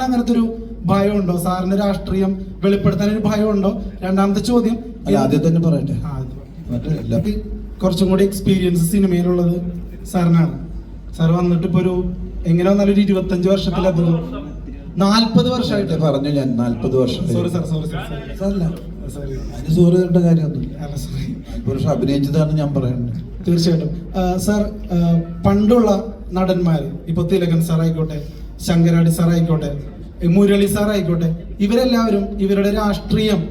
സാറിന് അങ്ങനത്തെ ഒരു ഭയമുണ്ടോ? സാറിന് രാഷ്ട്രീയം വെളിപ്പെടുത്താൻ ഒരു ഭയമുണ്ടോ? രണ്ടാമത്തെ ചോദ്യം ആദ്യം തന്നെ പറയട്ടെ, കുറച്ചും കൂടി എക്സ്പീരിയൻസ് സിനിമയിലുള്ളത് സാറിനാണ്. സാർ വന്നിട്ട് ഇപ്പൊ ഒരു എങ്ങനെ വന്നാലും 25 വർഷത്തിലധികം 40 വർഷമായിട്ട് പറഞ്ഞു ഞാൻ 40 വർഷം. സോറി അതിന് സോറി തരേണ്ട കാര്യമൊന്നുമില്ല. 40 വർഷം അഭിനയിച്ചതാണ് ഞാൻ പറയുന്നത്. തീർച്ചയായിട്ടും സാർ, പണ്ടുള്ള നടന്മാര് ഇപ്പൊ തിലകൻ സാർ ആയിക്കോട്ടെ, ശങ്കരാടി സാർ ആയിക്കോട്ടെ, മുരളി സാർ ആയിക്കോട്ടെ, ഇവരെല്ലാവരും ഇവരുടെ രാഷ്ട്രീയം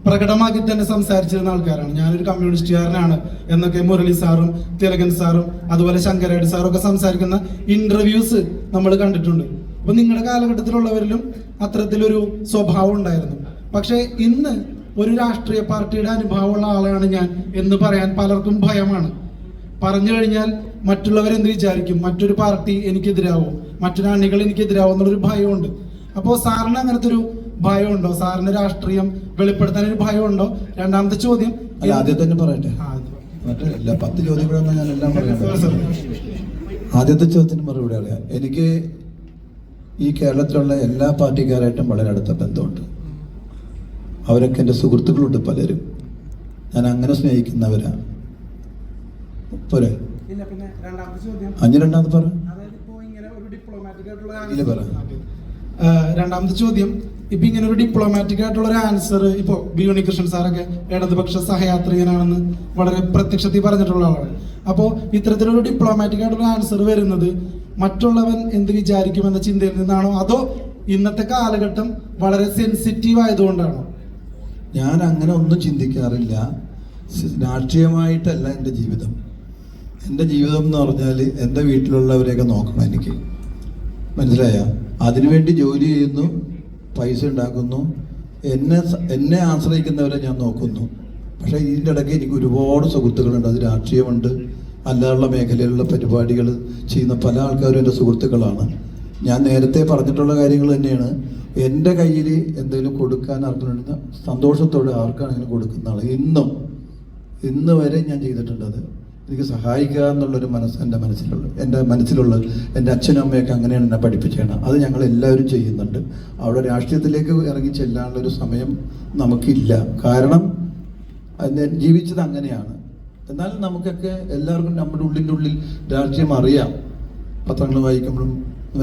പ്രകടമാക്കി തന്നെ സംസാരിച്ചിരുന്ന ആൾക്കാരാണ്. ഞാനൊരു കമ്മ്യൂണിസ്റ്റുകാരനാണ് എന്നൊക്കെ മുരളി സാറും തിലകൻ സാറും അതുപോലെ ശങ്കരാടി സാറും ഒക്കെ സംസാരിക്കുന്ന ഇന്റർവ്യൂസ് നമ്മൾ കണ്ടിട്ടുണ്ട്. അപ്പൊ നിങ്ങളുടെ കാലഘട്ടത്തിലുള്ളവരിലും അത്തരത്തിലൊരു സ്വഭാവം ഉണ്ടായിരുന്നു. പക്ഷെ ഇന്ന് ഒരു രാഷ്ട്രീയ പാർട്ടിയുടെ അനുഭവമുള്ള ആളാണ് ഞാൻ എന്ന് പറയാൻ പലർക്കും ഭയമാണ്. പറഞ്ഞു കഴിഞ്ഞാൽ മറ്റുള്ളവരെന്ത് വിചാരിക്കും, മറ്റൊരു പാർട്ടി എനിക്കെതിരാവോ, മറ്റൊരു അണികൾ എനിക്കെതിരാവോ എന്നുള്ളൊരു ഭയമുണ്ട്. അപ്പോൾ സാറിന് അങ്ങനത്തെ ഒരു ഭയമുണ്ടോ? സാറിന് രാഷ്ട്രീയം വെളിപ്പെടുത്താൻ ഒരു ഭയമുണ്ടോ? രണ്ടാമത്തെ ചോദ്യം ആദ്യം തന്നെ പറയട്ടെ, 10 ചോദ്യങ്ങളൊന്നും ഞാൻ എല്ലാം പറയാം. ആദ്യത്തെ ചോദ്യത്തിന് മറുപടി അറിയാം. എനിക്ക് ഈ കേരളത്തിലുള്ള എല്ലാ പാർട്ടിക്കാരായിട്ടും വളരെ അടുത്ത ബന്ധമുണ്ട്. അവരൊക്കെ എൻ്റെ സുഹൃത്തുക്കളുണ്ട് പലരും. ഞാൻ അങ്ങനെ സ്നേഹിക്കുന്നവരാണ്. പോരെ? രണ്ടാമത് പറ. രണ്ടാമത്തെ ചോദ്യം, ഇപ്പൊ ഇങ്ങനെ ഒരു ഡിപ്ലോമാറ്റിക് ആയിട്ടുള്ള ഒരു ആൻസർ ഇപ്പോ ബി ഉണ്ണികൃഷ്ണൻ സാറൊക്കെ ഇടതുപക്ഷ സഹയാത്രികനാണെന്ന് വളരെ പ്രത്യക്ഷത്തിൽ പറഞ്ഞിട്ടുള്ള ആളാണ്. അപ്പോൾ ഇത്തരത്തിലൊരു ഡിപ്ലോമാറ്റിക് ആയിട്ടുള്ള ആൻസർ വരുന്നത് മറ്റുള്ളവൻ എന്ത് വിചാരിക്കുമെന്ന ചിന്തയിൽ നിന്നാണോ, അതോ ഇന്നത്തെ കാലഘട്ടം വളരെ സെൻസിറ്റീവ് ആയതുകൊണ്ടാണോ? ഞാൻ അങ്ങനെ ഒന്നും ചിന്തിക്കാറില്ല. രാഷ്ട്രീയമായിട്ടല്ല എൻ്റെ ജീവിതം. എൻ്റെ ജീവിതം എന്ന് പറഞ്ഞാൽ എൻ്റെ വീട്ടിലുള്ളവരെയൊക്കെ നോക്കണം എനിക്ക്. മനസ്സിലായ? അതിനുവേണ്ടി ജോലി ചെയ്യുന്നു, പൈസ ഉണ്ടാക്കുന്നു, എന്നെ ആശ്രയിക്കുന്നവരെ ഞാൻ നോക്കുന്നു. പക്ഷേ ഇതിൻ്റെ ഇടയ്ക്ക് എനിക്ക് ഒരുപാട് സുഹൃത്തുക്കളുണ്ട്. അത് രാഷ്ട്രീയമുണ്ട്, അല്ലാതുള്ള മേഖലയിലുള്ള പരിപാടികൾ ചെയ്യുന്ന പല ആൾക്കാരും എൻ്റെ സുഹൃത്തുക്കളാണ്. ഞാൻ നേരത്തെ പറഞ്ഞിട്ടുള്ള കാര്യങ്ങൾ തന്നെയാണ്. എൻ്റെ കയ്യിൽ എന്തെങ്കിലും കൊടുക്കാൻ ആർക്കുണ്ടെന്ന് സന്തോഷത്തോടെ ആർക്കാണെങ്കിലും കൊടുക്കുന്ന ആൾ ഇന്ന് വരെ ഞാൻ ചെയ്തിട്ടുണ്ട്. അത് എനിക്ക് സഹായിക്കുക എന്നുള്ളൊരു മനസ്സ് എൻ്റെ മനസ്സിലുള്ള എൻ്റെ അച്ഛനും അമ്മയൊക്കെ അങ്ങനെയാണ് എന്നെ പഠിപ്പിച്ചത്. അത് ഞങ്ങൾ എല്ലാവരും ചെയ്യുന്നുണ്ട്. അവിടെ രാഷ്ട്രീയത്തിലേക്ക് ഇറങ്ങി ചെല്ലാനുള്ളൊരു സമയം നമുക്കില്ല. കാരണം ജീവിച്ചത് അങ്ങനെയാണ്. എന്നാൽ നമുക്കൊക്കെ എല്ലാവർക്കും നമ്മുടെ ഉള്ളിൽ രാഷ്ട്രീയം അറിയാം. പത്രങ്ങൾ വായിക്കുമ്പോഴും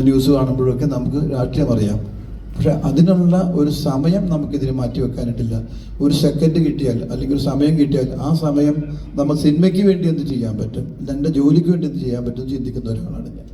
ന്യൂസ് കാണുമ്പോഴൊക്കെ നമുക്ക് രാഷ്ട്രീയം അറിയാം. പക്ഷെ അതിനുള്ള ഒരു സമയം നമുക്കിതിന് മാറ്റി വെക്കാനായിട്ടില്ല. ഒരു സെക്കൻഡ് കിട്ടിയാൽ അല്ലെങ്കിൽ ഒരു സമയം കിട്ടിയാൽ ആ സമയം നമ്മൾ സിനിമയ്ക്ക് വേണ്ടി എന്ത് ചെയ്യാൻ പറ്റും, എൻ്റെ ജോലിക്ക് വേണ്ടി എന്ത് ചെയ്യാൻ പറ്റും ചിന്തിക്കുന്ന ഒരാളാണ് ഞാൻ.